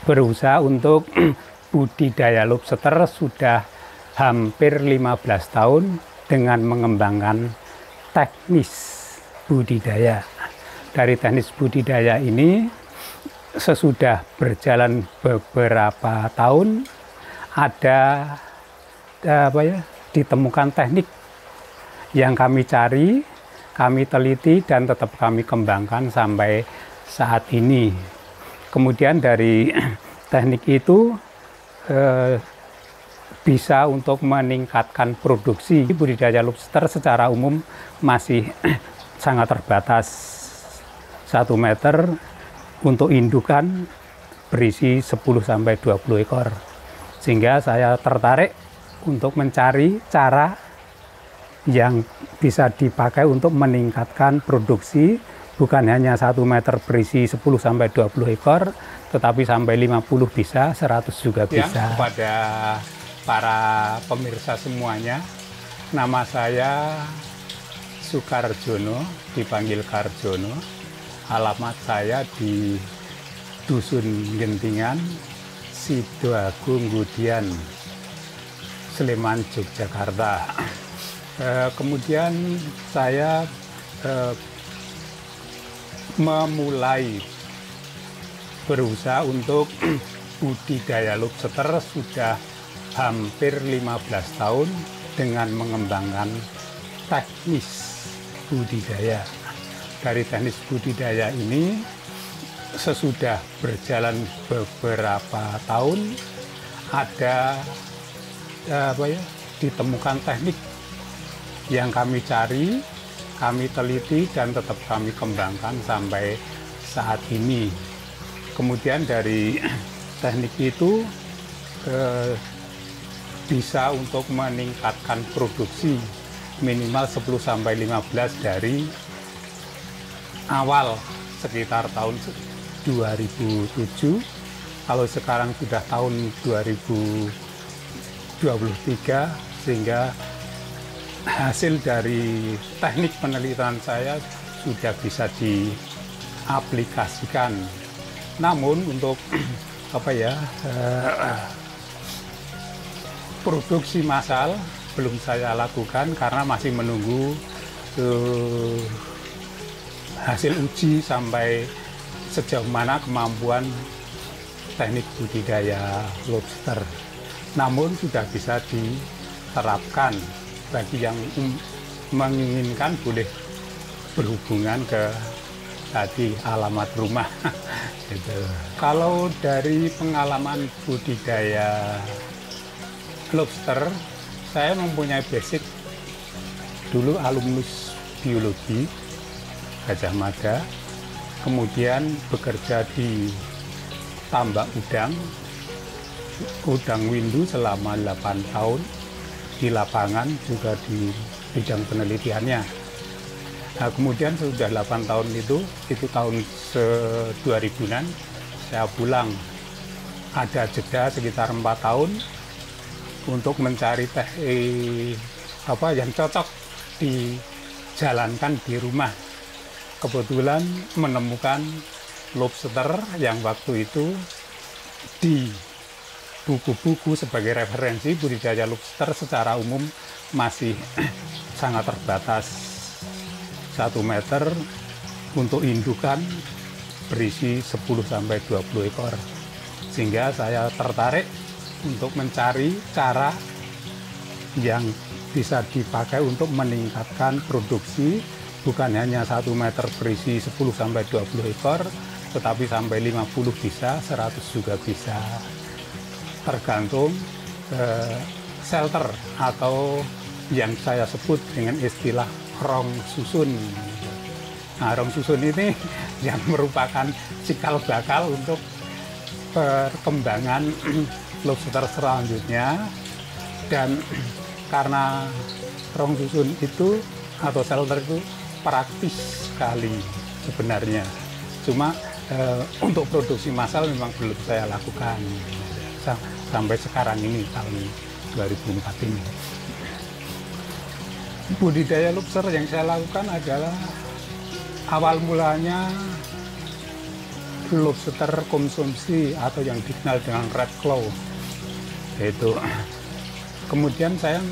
berusaha untuk budidaya lobster sudah hampir 15 tahun dengan mengembangkan teknis budidaya. Dari teknis budidaya ini sesudah berjalan beberapa tahun ditemukan teknik yang kami cari, kami teliti dan tetap kami kembangkan sampai saat ini. Kemudian dari teknik itu bisa untuk meningkatkan produksi. Budidaya lobster secara umum masih sangat terbatas. 1 meter untuk indukan berisi 10-20 ekor. Sehingga saya tertarik untuk mencari cara yang bisa dipakai untuk meningkatkan produksi, bukan hanya 1 meter berisi 10-20 ekor, tetapi sampai 50 bisa, 100 juga bisa. Kepada para pemirsa semuanya, nama saya Sukarjono, dipanggil Karjono. Alamat saya di Dusun Gentingan, Sidoagung, Gudian, Sleman, Yogyakarta. Kemudian saya memulai berusaha untuk budidaya lobster sudah hampir 15 tahun dengan mengembangkan teknis budidaya. Dari teknis budidaya ini sesudah berjalan beberapa tahun ditemukan teknik yang kami cari, kami teliti dan tetap kami kembangkan sampai saat ini. Kemudian dari teknik itu bisa untuk meningkatkan produksi minimal 10-15 dari awal sekitar tahun 2007. Kalau sekarang sudah tahun 2023, sehingga hasil dari teknik penelitian saya sudah bisa diaplikasikan. Namun untuk produksi massal belum saya lakukan karena masih menunggu hasil uji sampai sejauh mana kemampuan teknik budidaya lobster. Namun sudah bisa diterapkan. Bagi yang menginginkan boleh berhubungan ke tadi alamat rumah. Gitu. Kalau dari pengalaman budidaya lobster, saya mempunyai basic dulu alumnus biologi Gajah Mada, kemudian bekerja di tambak udang windu selama 8 tahun, di lapangan juga di bidang penelitiannya. Nah, kemudian sudah 8 tahun itu tahun 2000-an, saya pulang. Ada jeda sekitar 4 tahun untuk mencari yang cocok dijalankan di rumah. Kebetulan menemukan lobster yang waktu itu di buku-buku sebagai referensi budidaya lobster secara umum masih sangat terbatas. 1 meter untuk indukan berisi 10-20 ekor. Sehingga saya tertarik untuk mencari cara yang bisa dipakai untuk meningkatkan produksi, bukan hanya 1 meter berisi 10-20 ekor, tetapi sampai 50 bisa, 100 juga bisa. Tergantung shelter atau yang saya sebut dengan istilah rong susun. Nah, rong susun ini yang merupakan cikal bakal untuk perkembangan lobster selanjutnya. Dan karena rong susun itu atau shelter itu praktis sekali sebenarnya. Cuma untuk produksi massal memang belum saya lakukan sampai sekarang ini, tahun 2004 ini. Budidaya lobster yang saya lakukan adalah awal mulanya lobster konsumsi atau yang dikenal dengan red claw. Itu. Kemudian saya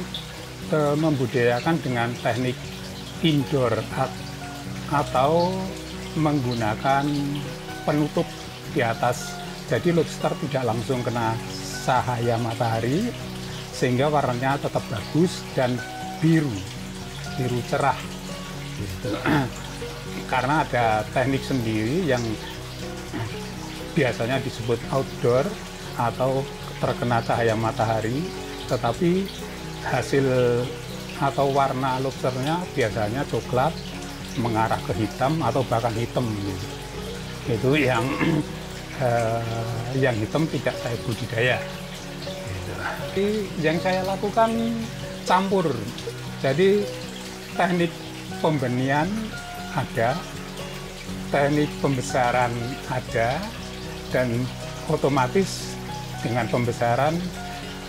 membudidayakan dengan teknik indoor atau menggunakan penutup di atas. Jadi lobster tidak langsung kena cahaya matahari sehingga warnanya tetap bagus dan biru cerah. Gitu. Karena ada teknik sendiri yang biasanya disebut outdoor atau terkena cahaya matahari, tetapi hasil atau warna lobsternya biasanya coklat mengarah ke hitam atau bahkan hitam gitu. Itu yang yang hitam tidak saya budidaya gitu. Jadi yang saya lakukan campur, jadi teknik pembenihan ada, teknik pembesaran ada, dan otomatis dengan pembesaran,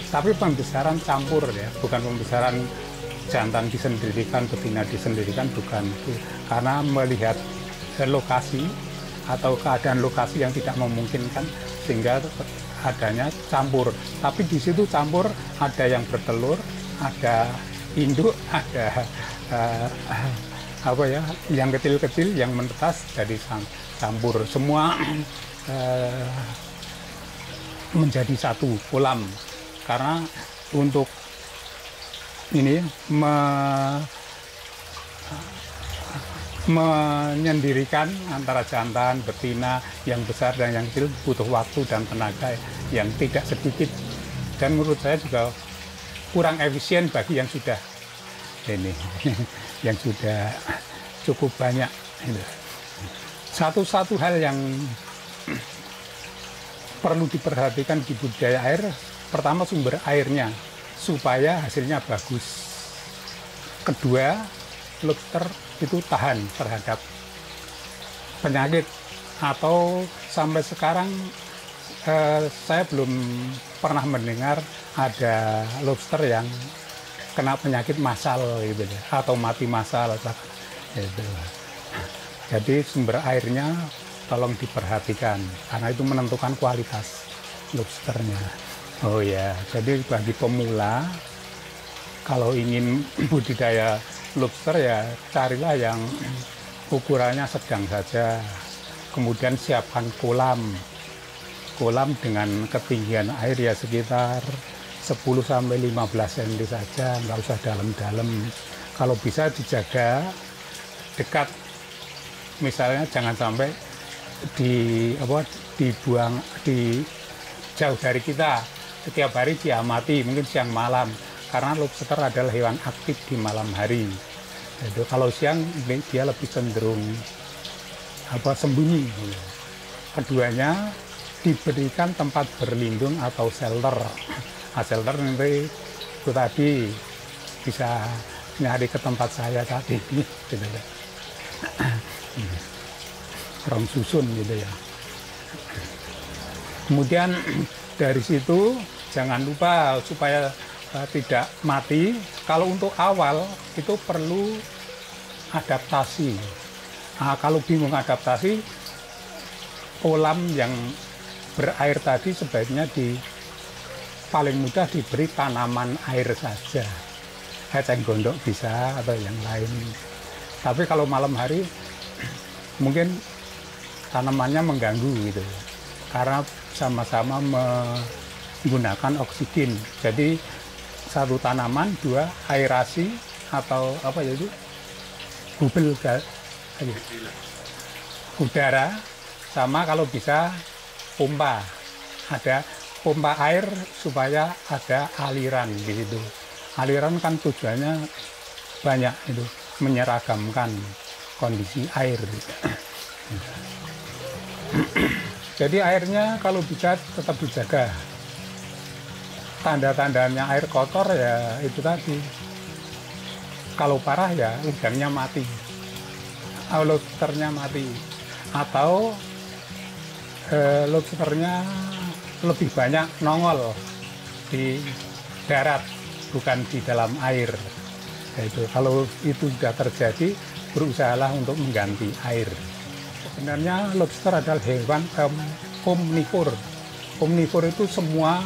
tapi pembesaran campur ya, bukan pembesaran jantan disendirikan, betina disendirikan, bukan. Karena melihat lokasi atau keadaan lokasi yang tidak memungkinkan sehingga adanya campur. Tapi di situ campur ada yang bertelur, ada induk, ada apa ya, yang kecil-kecil yang menetas jadi campur semua menjadi satu kolam. Karena untuk ini menyendirikan antara jantan, betina, yang besar dan yang kecil butuh waktu dan tenaga yang tidak sedikit, dan menurut saya juga kurang efisien bagi yang sudah ini yang sudah cukup banyak. Satu-satu hal yang perlu diperhatikan di budidaya air, pertama sumber airnya supaya hasilnya bagus. Kedua, lobster itu tahan terhadap penyakit, atau sampai sekarang saya belum pernah mendengar ada lobster yang kena penyakit massal gitu ya, atau mati massal gitu. Jadi sumber airnya tolong diperhatikan karena itu menentukan kualitas lobsternya. Oh ya, jadi bagi pemula kalau ingin budidaya lobster ya carilah yang ukurannya sedang saja. Kemudian siapkan kolam dengan ketinggian air ya sekitar 10-15 cm saja, nggak usah dalam-dalam. Kalau bisa dijaga dekat, misalnya jangan sampai dibuang di jauh dari kita. Setiap hari diamati, mungkin siang malam, karena lobster adalah hewan aktif di malam hari. Jadi kalau siang dia lebih cenderung sembunyi. Keduanya diberikan tempat berlindung atau shelter. Shelter nanti itu tadi bisa nyari ke tempat saya tadi gitu ya. Rong susun gitu ya. Kemudian dari situ jangan lupa supaya tidak mati, kalau untuk awal itu perlu adaptasi. Nah, kalau bingung adaptasi, kolam yang berair tadi sebaiknya paling mudah diberi tanaman air saja. Eceng gondok bisa atau yang lain. Tapi kalau malam hari mungkin tanamannya mengganggu gitu. Karena sama-sama menggunakan oksigen. Jadi satu tanaman, dua aerasi atau bubble udara, sama kalau bisa pompa. Ada pompa air supaya ada aliran di situ. Aliran kan tujuannya banyak itu, menyeragamkan kondisi air. Jadi airnya kalau bisa tetap dijaga. Tanda-tandanya air kotor ya itu tadi. Kalau parah ya udangnya mati, lobsternya mati, atau lobsternya lebih banyak nongol di darat bukan di dalam air. Itu kalau itu sudah terjadi, berusahalah untuk mengganti air. Sebenarnya lobster adalah hewan omnivor. Omnivor itu semua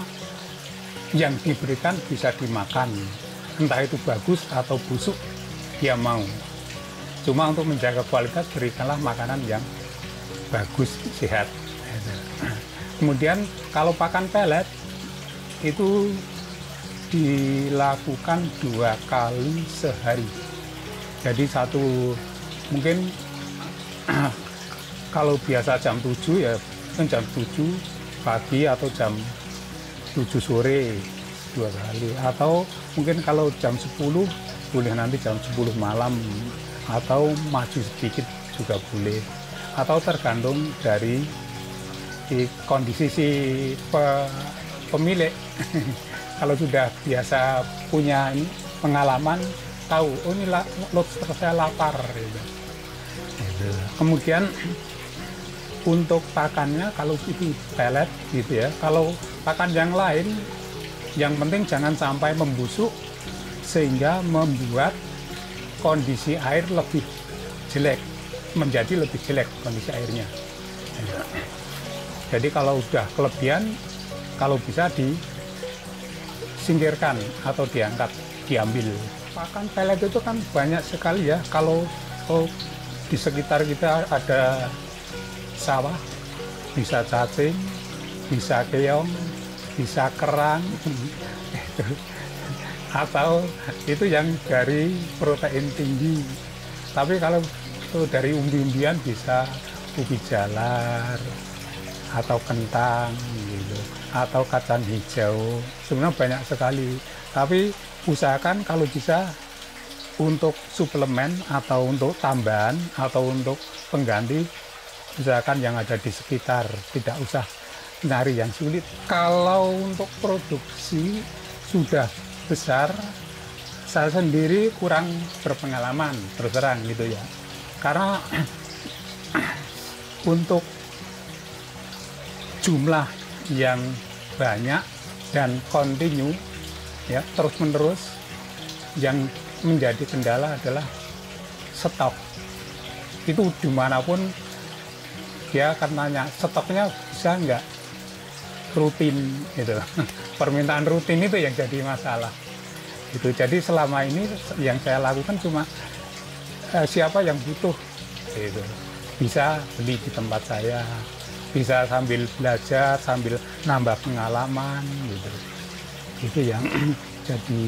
yang diberikan bisa dimakan, entah itu bagus atau busuk dia mau. Cuma untuk menjaga kualitas berikanlah makanan yang bagus, sehat. Kemudian kalau pakan pelet itu dilakukan 2 kali sehari. Jadi mungkin kalau biasa jam 7 ya jam 7 pagi atau jam 7 sore 2 kali, atau mungkin kalau jam 10 boleh nanti jam 10 malam, atau maju sedikit juga boleh, atau tergantung dari kondisi si pemilik. Kalau sudah biasa punya pengalaman, tahu oh ini lobster saya lapar gitu. Kemudian untuk pakannya kalau itu pelet gitu ya, kalau pakan yang lain yang penting jangan sampai membusuk sehingga membuat kondisi air lebih jelek, menjadi lebih jelek kondisi airnya. Jadi kalau sudah kelebihan, kalau bisa disingkirkan atau diambil. Pakan pelet itu kan banyak sekali ya. Kalau di sekitar kita ada sawah, bisa cacing, bisa keong, bisa kerang, atau itu yang dari protein tinggi. Tapi kalau dari umbi-umbian bisa ubi jalar atau kentang gitu, atau kacang hijau. Sebenarnya banyak sekali. Tapi usahakan kalau bisa untuk suplemen atau untuk tambahan atau untuk pengganti, usahakan yang ada di sekitar, tidak usah nyari yang sulit. Kalau untuk produksi sudah besar, saya sendiri kurang berpengalaman, terus terang gitu ya. Karena untuk jumlah yang banyak dan kontinu ya, terus menerus, yang menjadi kendala adalah stok. Itu dimanapun dia akan nanya stoknya bisa nggak rutin gitu. Permintaan rutin itu yang jadi masalah itu. Jadi selama ini yang saya lakukan cuma siapa yang butuh gitu, bisa beli di tempat saya, bisa sambil belajar, sambil nambah pengalaman gitu. Itu yang jadi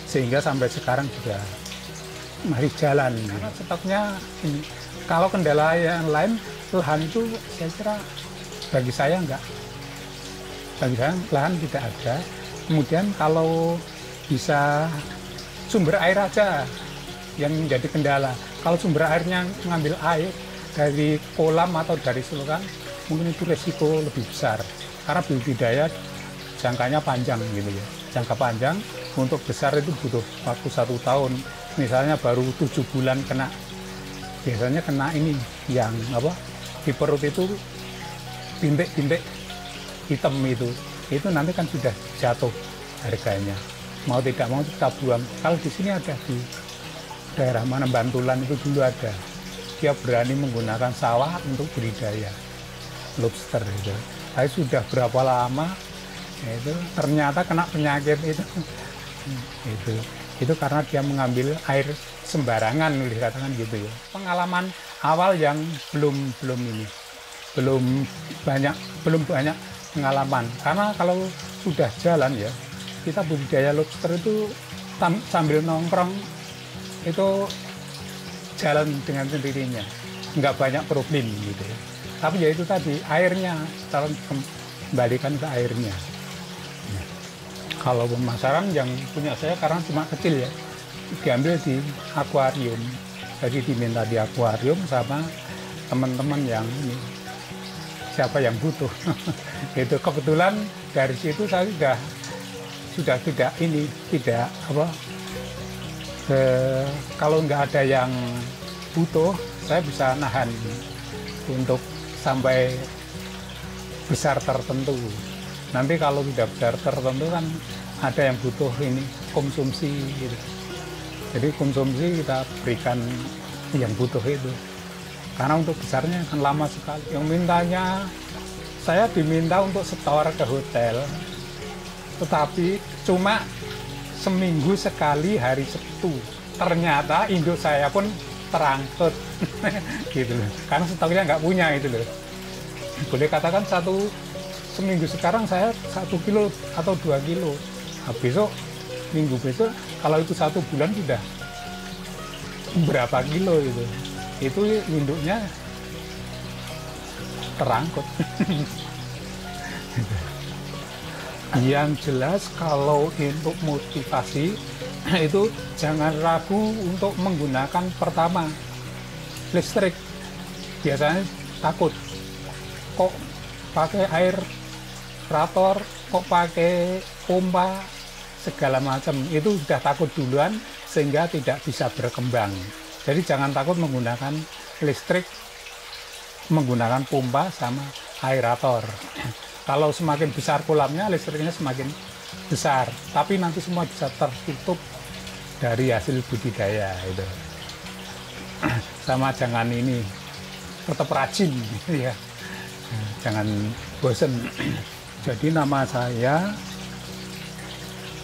sehingga sampai sekarang juga masih jalan. Karena stoknya ini, kalau kendala yang lain, lahan itu saya kira bagi saya enggak. Bagi saya lahan tidak ada. Kemudian kalau bisa sumber air aja yang menjadi kendala. Kalau sumber airnya mengambil air dari kolam atau dari selokan, mungkin itu resiko lebih besar. Karena budidaya jangkanya panjang gitu ya. Jangka panjang, untuk besar itu butuh waktu 1 tahun. Misalnya baru 7 bulan kena, biasanya kena ini yang di perut itu bintik-bintik hitam itu nanti kan sudah jatuh harganya. Mau tidak mau kita buang. Kalau di sini ada di daerah mana, Bantulan itu dulu ada. Dia berani menggunakan sawah untuk budidaya lobster itu. Tapi sudah berapa lama itu ternyata kena penyakit itu karena dia mengambil air sembarangan, dikatakan gitu ya. Pengalaman awal yang belum banyak pengalaman, karena kalau sudah jalan ya, kita budidaya lobster itu sambil nongkrong itu jalan dengan sendirinya, nggak banyak problem gitu ya. Tapi ya itu tadi, airnya kita kembalikan ke airnya. Kalau pemasaran yang punya saya karena cuma kecil ya, diambil di akuarium. Jadi diminta di akuarium sama teman-teman yang ini, siapa yang butuh. Itu kebetulan dari situ saya sudah tidak kalau nggak ada yang butuh, saya bisa nahan untuk sampai besar tertentu. Nanti kalau sudah besar tertentu kan ada yang butuh ini konsumsi gitu. Jadi konsumsi kita berikan yang butuh itu. karena untuk besarnya kan lama sekali. Yang mintanya, saya diminta untuk setor ke hotel, tetapi cuma seminggu sekali hari Sabtu. Ternyata induk saya pun terangkut gitu loh, karena stoknya nggak punya itu loh. Boleh katakan seminggu sekarang saya 1 kilo atau 2 kilo. Nah, minggu besok kalau itu 1 bulan sudah berapa kilo itu induknya terangkut. Yang jelas kalau untuk motivasi itu jangan ragu untuk menggunakan pertama listrik. Biasanya takut, kok pakai air rator, kok pakai pompa, segala macam. Itu sudah takut duluan sehingga tidak bisa berkembang. Jadi jangan takut menggunakan listrik, menggunakan pompa sama aerator. Kalau semakin besar kolamnya, listriknya semakin besar, tapi nanti semua bisa tertutup dari hasil budidaya itu. Sama jangan tetap rajin ya, jangan bosen. Jadi nama saya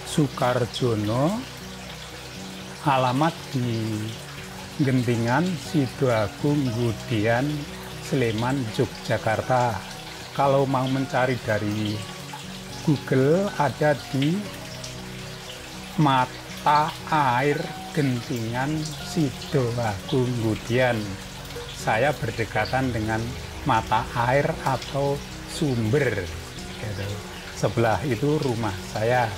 Sukarjono, alamat di Gentingan, Sidoagung, Gudian, Sleman, Yogyakarta. Kalau mau mencari dari Google, ada di mata air Gentingan, Sidoagung, Gudian. Saya berdekatan dengan mata air atau sumber gitu. Sebelah itu rumah saya.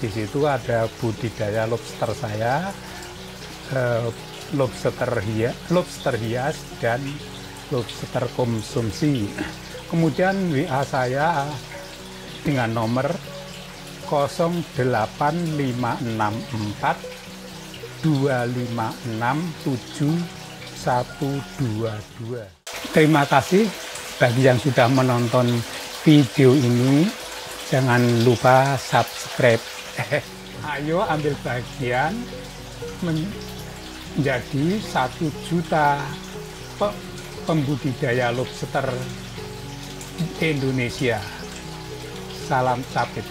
Di situ ada budidaya lobster saya, lobster hias dan lobster konsumsi. Kemudian WA saya dengan nomor 08564 256 7122. Terima kasih bagi yang sudah menonton video ini. Jangan lupa subscribe. Ayo ambil bagian menjadi 1 juta pembudidaya lobster Indonesia. Salam capit.